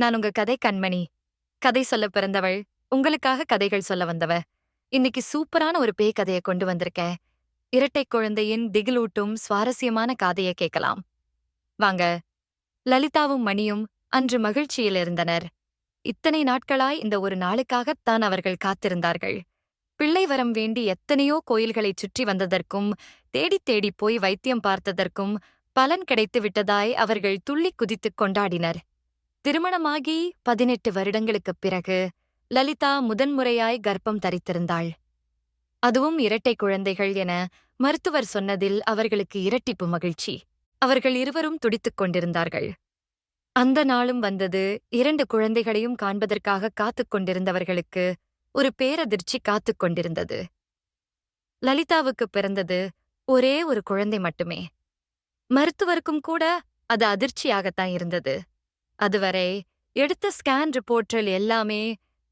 நான் உங்க கதை கண்மணி. கதை சொல்ல பிறந்தவள். உங்களுக்காக கதைகள் சொல்ல வந்தவ. இன்னைக்கு சூப்பரான ஒரு பேய் கதைய கொண்டு வந்திருக்கேன். இரட்டை குழந்தையின் திகிலூட்டும் சுவாரஸ்யமான காதைய கேட்கலாம். வாங்க. லலிதாவும் மணியும் அன்று மகிழ்ச்சியில் இருந்தனர். இத்தனை நாட்களாய் இந்த ஒரு நாளுக்காகத்தான் அவர்கள் காத்திருந்தார்கள். பிள்ளை வரம் வேண்டி எத்தனையோ கோயில்களைச் சுற்றி வந்ததற்கும், தேடித் தேடிப் போய் வைத்தியம் பார்த்ததற்கும் பலன் கிடைத்து விட்டதாய் அவர்கள் துள்ளிக் குதித்துக் கொண்டாடினர். திருமணமாகி 18 வருடங்களுக்குப் பிறகு லலிதா முதன்முறையாய் கர்ப்பம் தரித்திருந்தாள். அதுவும் இரட்டை குழந்தைகள் என மருத்துவர் சொன்னதில் அவர்களுக்கு இரட்டிப்பு மகிழ்ச்சி. அவர்கள் இருவரும் துடித்துக் கொண்டிருந்தார்கள். அந்த நாளும் வந்தது. 2 குழந்தைகளையும் காண்பதற்காக காத்துக் கொண்டிருந்தவர்களுக்கு ஒரு பேரதிர்ச்சி காத்துக் கொண்டிருந்தது. லலிதாவுக்குப் பிறந்தது ஒரே ஒரு குழந்தை மட்டுமே. மருத்துவருக்கும் கூட அது அதிர்ச்சியாகத்தான் இருந்தது. அதுவரை எடுத்த ஸ்கேன் ரிப்போர்ட்டில் எல்லாமே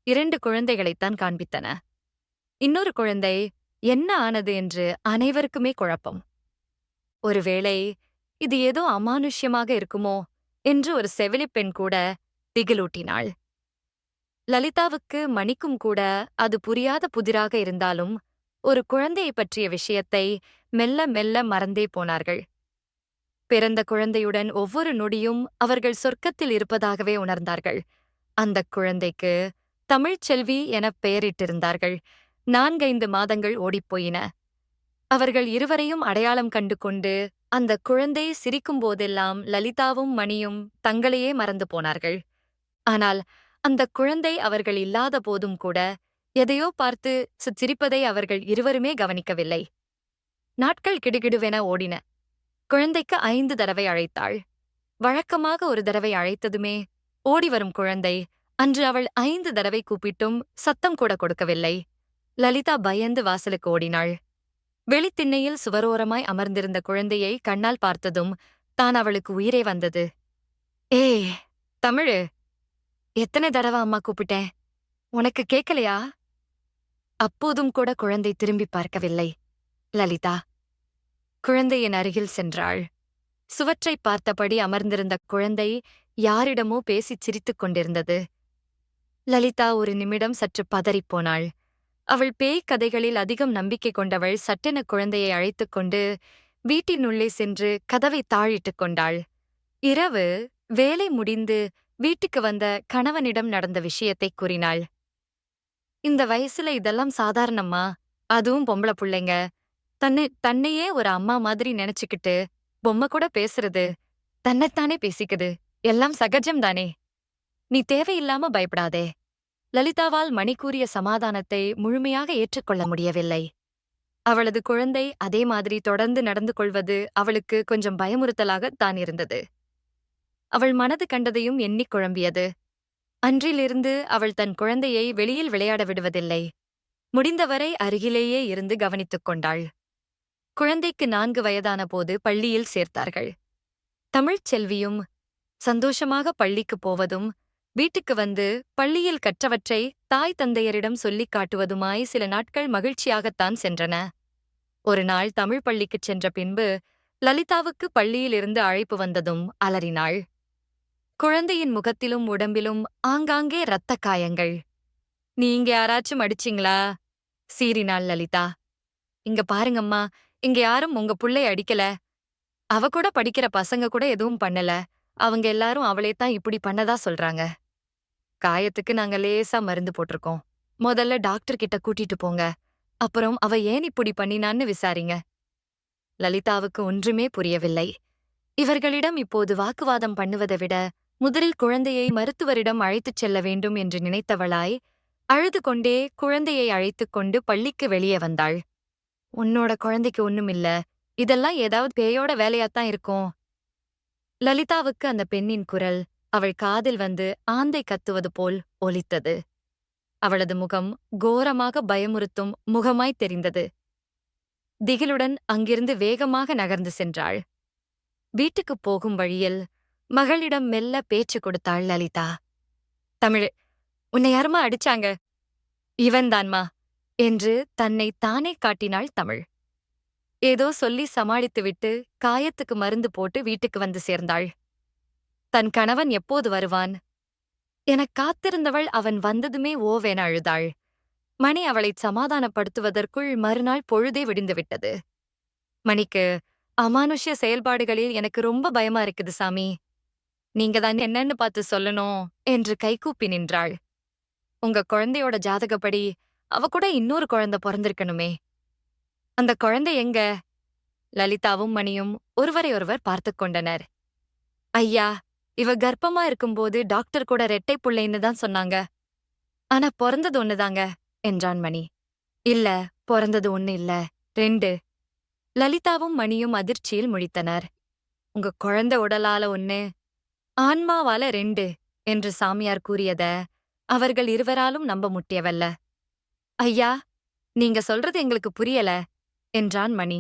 2 குழந்தைகளைத்தான் காண்பித்தன. இன்னொரு குழந்தை என்ன ஆனது என்று அனைவருக்குமே குழப்பம். ஒருவேளை இது ஏதோ அமானுஷ்யமாக இருக்குமோ என்று ஒரு செவிலிப் பெண் கூட திகிலூட்டினாள். லலிதாவுக்கு மணிக்கும் கூட அது புரியாத புதிராக இருந்தாலும் ஒரு குழந்தையைப் பற்றிய விஷயத்தை மெல்ல மெல்ல மறந்தே போனார்கள். பிறந்த குழந்தையுடன் ஒவ்வொரு நொடியும் அவர்கள் சொர்க்கத்தில் இருப்பதாகவே உணர்ந்தார்கள். அந்தக் குழந்தைக்கு தமிழ்ச்செல்வி எனப் பெயரிட்டிருந்தார்கள். 4-5 மாதங்கள் ஓடிப்போயின. அவர்கள் இருவரையும் அடையாளம் கண்டு கொண்டு அந்தக் குழந்தை சிரிக்கும் போதெல்லாம் லலிதாவும் மணியும் தங்களையே மறந்து போனார்கள். ஆனால் அந்தக் குழந்தை அவர்கள் இல்லாத போதும் கூட எதையோ பார்த்து சிரிப்பதை அவர்கள் இருவருமே கவனிக்கவில்லை. நாட்கள் கிடுகிடுவென ஓடின. குழந்தைக்கு 5 தடவை அழைத்தாள். வழக்கமாக ஒரு தடவை அழைத்ததுமே ஓடிவரும் குழந்தை அன்று அவள் 5 தடவை கூப்பிட்டும் சத்தம் கூட கொடுக்கவில்லை. லலிதா பயந்து வாசலுக்கு ஓடினாள். வெளித்திண்ணையில் சுவரோரமாய் அமர்ந்திருந்த குழந்தையை கண்ணால் பார்த்ததும் தான் அவளுக்கு உயிரே வந்தது. ஏய் தமிழு, எத்தனை தடவை அம்மா கூப்பிட்டேன், உனக்கு கேட்கலையா? அப்போதும் கூட குழந்தை திரும்பி பார்க்கவில்லை. லலிதா குழந்தையின் அருகில் சென்றாள். சுவற்றை பார்த்தபடி அமர்ந்திருந்த குழந்தை யாரிடமோ பேசிச் சிரித்துக் கொண்டிருந்தது. லலிதா ஒரு நிமிடம் சற்று பதறிப்போனாள். அவள் பேய்க் கதைகளில் அதிகம் நம்பிக்கை கொண்டவள் சட்டென குழந்தையை அழைத்துக் கொண்டு வீட்டினுள்ளே சென்று கதவை தாழிட்டுக் கொண்டாள். இரவு வேலை முடிந்து வீட்டுக்கு வந்த கணவனிடம் நடந்த விஷயத்தைக் கூறினாள். இந்த வயசுல இதெல்லாம் சாதாரணமா? அதுவும் பொம்பளை புள்ளைங்க தன்னையே ஒரு அம்மா மாதிரி நினைச்சுக்கிட்டு பொம்மை கூட பேசுறது, தன்னைத்தானே பேசிக்குது, எல்லாம் சகஜம்தானே. நீ தேவையில்லாம பயப்படாதே. லலிதாவால் மணி கூறிய சமாதானத்தை முழுமையாக ஏற்றுக்கொள்ள முடியவில்லை. அவளது குழந்தை அதே மாதிரி தொடர்ந்து நடந்து கொள்வது அவளுக்கு கொஞ்சம் பயமுறுத்தலாகத்தான் இருந்தது. அவள் மனது கண்டதையும் எண்ணிக் குழம்பியது. அன்றிலிருந்து அவள் தன் குழந்தையை வெளியில் விளையாட விடுவதில்லை. முடிந்தவரை அருகிலேயே இருந்து கவனித்துக் கொண்டாள். குழந்தைக்கு 4 வயதான போது பள்ளியில் சேர்த்தார்கள். தமிழ்ச்செல்வியும் சந்தோஷமாக பள்ளிக்குப் போவதும் வீட்டுக்கு வந்து பள்ளியில் கற்றவற்றை தாய் தந்தையரிடம் சொல்லிக் காட்டுவதுமாய் சில நாட்கள் மகிழ்ச்சியாகத்தான் சென்றன. ஒரு நாள் தமிழ் பள்ளிக்குச் சென்ற பின்பு லலிதாவுக்கு பள்ளியிலிருந்து அழைப்பு வந்ததும் அலறினாள். குழந்தையின் முகத்திலும் உடம்பிலும் ஆங்காங்கே இரத்தக் காயங்கள். நீ இங்க யாராச்சும் அடிச்சிங்களா? சீறினாள் லலிதா. இங்க பாருங்கம்மா, இங்க யாரும் உங்க புள்ளைய அடிக்கல. அவ கூட படிக்கிற பசங்க கூட எதுவும் பண்ணல. அவங்க எல்லாரும் அவளைத்தான் இப்படி பண்ணதா சொல்றாங்க. காயத்துக்கு நாங்க லேசா மருந்து போட்டிருக்கோம். முதல்ல டாக்டர் கிட்ட கூட்டிட்டு போங்க. அப்புறம் அவ ஏன் இப்படி பண்ணினான்னு விசாரிங்க. லலிதாவுக்கு ஒன்றுமே புரியவில்லை. இவர்களிடம் இப்போது வாக்குவாதம் பண்ணுவதை விட முதலில் குழந்தையை மருத்துவரிடம் அழைத்துச் செல்ல வேண்டும் என்று நினைத்தவளாய் அழுது கொண்டே குழந்தையை அழைத்துக் கொண்டு பள்ளிக்கு வெளியே வந்தாள். உன்னோட குழந்தைக்கு ஒண்ணுமில்ல, இதெல்லாம் ஏதாவது பேயோட வேலையாத்தான் இருக்கும். லலிதாவுக்கு அந்த பெண்ணின் குரல் அவள் காதில் வந்து ஆந்தை கத்துவது போல் ஒலித்தது. அவளது முகம் கோரமாக பயமுறுத்தும் முகமாய் தெரிந்தது. திகிலுடன் அங்கிருந்து வேகமாக நகர்ந்து சென்றாள். வீட்டுக்குப் போகும் வழியில் மகளிடம் மெல்ல பேச்சு கொடுத்தாள் லலிதா. தமிழ், உன்னை யாருமா அடிச்சாங்க? இவன்தான்மா என்று தன்னை தானே காட்டினாள் தமிழ். ஏதோ சொல்லி சமாளித்துவிட்டு காயத்துக்கு மருந்து போட்டு வீட்டுக்கு வந்து சேர்ந்தாள். தன் கணவன் எப்போது வருவான்? எனக் காத்திருந்தவள் அவன் வந்ததுமே ஓவென அழுதாள். மணி அவளைச் சமாதானப்படுத்துவதற்குள் மறுநாள் பொழுதே விடிந்துவிட்டது. மணிக்கு, அமானுஷ்ய செயல்பாடுகளில் எனக்கு ரொம்ப பயமா இருக்குது சாமி. நீங்க தான் என்னன்னு பார்த்து சொல்லணும் என்று கைகூப்பி நின்றாள். உங்க குழந்தையோட ஜாதகப்படி அவ கூட இன்னொரு குழந்தை பொறந்திருக்கணுமே. அந்த குழந்தை எங்க? லலிதாவும் மணியும் ஒருவரை ஒருவர் பார்த்துக் கொண்டனர். ஐயா, இவ கர்ப்பமா இருக்கும்போது டாக்டர் கூட ரெட்டை புள்ளைன்னு தான் சொன்னாங்க. ஆனா பொறந்தது ஒண்ணுதாங்க என்றான் மணி. இல்ல, பொறந்தது ஒண்ணு இல்ல, 2. லலிதாவும் மணியும் அதிர்ச்சியில் முழித்தனர். உங்க குழந்தை உடலால 1, ஆன்மாவால 2 என்று சாமியார் கூறியத அவர்கள் இருவராலும் நம்ப முடியவல்ல. ஐயா, நீங்க சொல்றது எங்களுக்கு புரியல என்றான் மணி.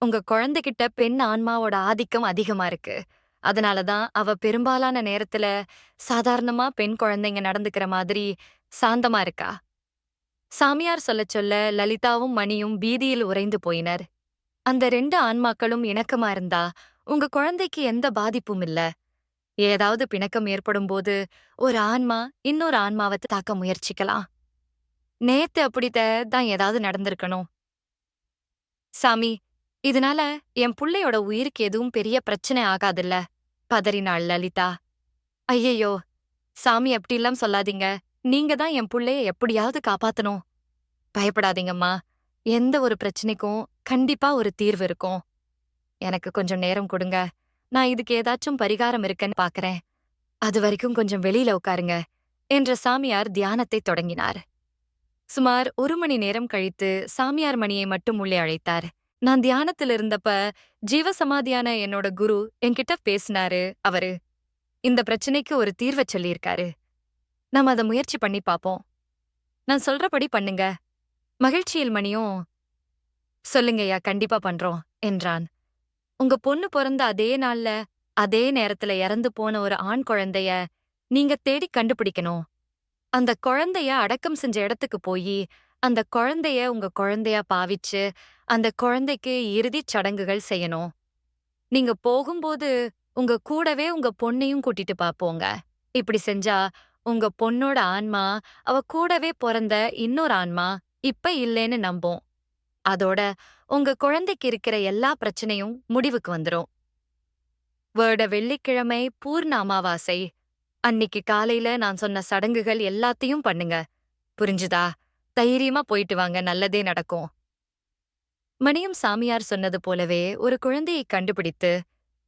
உங்க குழந்தைகிட்ட பெண் ஆன்மாவோட ஆதிக்கம் அதிகமா இருக்கு. அதனாலதான் அவ பெரும்பாலான நேரத்துல சாதாரணமா பெண் குழந்தைங்க நடந்துக்கிற மாதிரி சாந்தமா இருக்கா. சாமியார் சொல்லச் சொல்ல லலிதாவும் மணியும் பீதியில் உறைந்து போயினர். அந்த 2 ஆன்மாக்களும் இணக்கமா இருந்தா உங்க குழந்தைக்கு எந்த பாதிப்பும் இல்ல. ஏதாவது பிணக்கம் ஏற்படும்போது ஒரு ஆன்மா இன்னொரு ஆன்மாவை தாக்க முயற்சிக்கலாம். நேத்து அப்படித்தான் ஏதாவது நடந்திருக்கணும். சாமி, இதனால என் புள்ளையோட உயிருக்கு எதுவும் பெரிய பிரச்சனை ஆகாதுல்ல, பதறினாள் லலிதா. ஐயையோ, சாமி அப்படிலாம் சொல்லாதீங்க. நீங்க தான் என் புள்ளைய எப்படியாவது காப்பாத்தணும். பயப்படாதீங்கம்மா. எந்த ஒரு பிரச்சனைக்கும் கண்டிப்பா ஒரு தீர்வு இருக்கும். எனக்கு கொஞ்சம் நேரம் கொடுங்க. நான் இதுக்கு ஏதாச்சும் பரிகாரம் இருக்குன்னு பாக்கறேன். அது வரைக்கும் கொஞ்சம் வெளியில உட்காருங்க என்ற சாமியார் தியானத்தை தொடங்கினார். சுமார் 1 மணி நேரம் கழித்து சாமியார் மணியை மட்டும் உள்ளே அழைத்தார். நான் தியானத்தில் இருந்தப்ப ஜீவசமாதியான என்னோட குரு என்கிட்ட பேசினாரு. அவரு இந்த பிரச்சனைக்கு ஒரு தீர்வை சொல்லியிருக்காரு. நாம அதை முயற்சி பண்ணி பாப்போம். நான் சொல்றபடி பண்ணுங்க. மகிழ்ச்சியில் மணியும் சொல்லுங்கய்யா, கண்டிப்பா பண்றோம் என்றான். உங்க பொண்ணு பிறந்த அதே நாள்ல அதே நேரத்துல இறந்து போன ஒரு ஆண் குழந்தைய நீங்க தேடி கண்டுபிடிக்கணும். அந்த குழந்தைய அடக்கம் செஞ்ச இடத்துக்கு போயி அந்த குழந்தைய உங்க குழந்தையா பாவிச்சு அந்த குழந்தைக்கு இறுதிச் சடங்குகள் செய்யணும். நீங்க போகும்போது உங்க கூடவே உங்க பொண்ணையும் கூட்டிட்டு போங்க. இப்படி செஞ்சா உங்க பொண்ணோட ஆன்மா அவ கூடவே பிறந்த இன்னொரு ஆன்மா இப்ப இல்லேன்னு நம்பும். அதோட உங்க குழந்தைக்கு இருக்கிற எல்லா பிரச்சனையும் முடிவுக்கு வந்துரும். வருட வெள்ளிக்கிழமை பூர்ண அமாவாசை அன்னிக்கு காலையில நான் சொன்ன சடங்குகள் எல்லாத்தையும் பண்ணுங்க. புரிஞ்சுதா? தைரியமா போயிட்டு வாங்க, நல்லதே நடக்கும். மணியும் சாமியார் சொன்னது போலவே ஒரு குழந்தையை கண்டுபிடித்து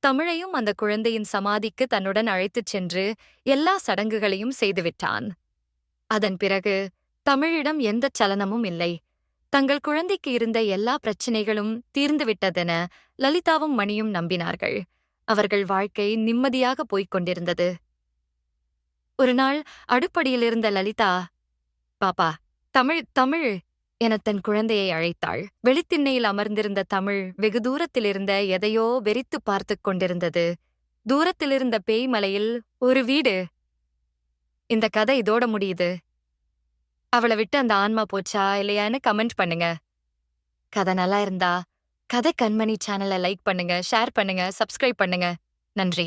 தமிழையும் அந்த குழந்தையின் சமாதிக்கு தன்னுடன் அழைத்துச் சென்று எல்லா சடங்குகளையும் செய்துவிட்டான். அதன் பிறகு தமிழிடம் எந்தச் சலனமும் இல்லை. தங்கள் குழந்தைக்கு இருந்த எல்லா பிரச்சனைகளும் தீர்ந்துவிட்டதென லலிதாவும் மணியும் நம்பினார்கள். அவர்கள் வாழ்க்கை நிம்மதியாக போய்க் கொண்டிருந்தது. ஒரு நாள் அடுப்படியில் இருந்த லலிதா, பாப்பா, தமிழ் தமிழ் என தன் குழந்தையை அழைத்தாள். வெளித்திண்ணையில் அமர்ந்திருந்த தமிழ் வெகு தூரத்திலிருந்த எதையோ வெறித்துப் பார்த்துக் கொண்டிருந்தது. தூரத்திலிருந்த பேய்மலையில் ஒரு வீடு. இந்த கதை இதோட முடியுது. அவளை விட்டு அந்த ஆன்மா போச்சா இல்லையான்னு கமெண்ட் பண்ணுங்க. கதை நல்லா இருந்தா கதை கண்மணி சேனலை லைக் பண்ணுங்க, ஷேர் பண்ணுங்க, சப்ஸ்கிரைப் பண்ணுங்க. நன்றி.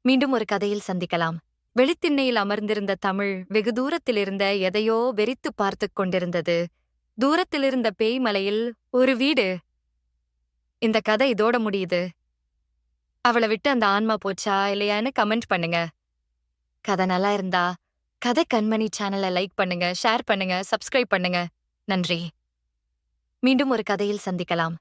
மீண்டும் ஒரு கதையில் சந்திக்கலாம். வெளித்திண்ணையில் அமர்ந்திருந்த தமிழ் வெகு தூரத்திலிருந்த எதையோ வெறித்துப் பார்த்துக் கொண்டிருந்தது. தூரத்திலிருந்த பேய்மலையில் ஒரு வீடு. இந்த கதை இதோட முடியுது. அவளை விட்டு அந்த ஆன்மா போச்சா இல்லையான்னு கமெண்ட் பண்ணுங்க. கதை நல்லா இருந்தா கதை கண்மணி சேனலை லைக் பண்ணுங்க, ஷேர் பண்ணுங்க, சப்ஸ்கிரைப் பண்ணுங்க. நன்றி. மீண்டும் ஒரு கதையில் சந்திக்கலாம்.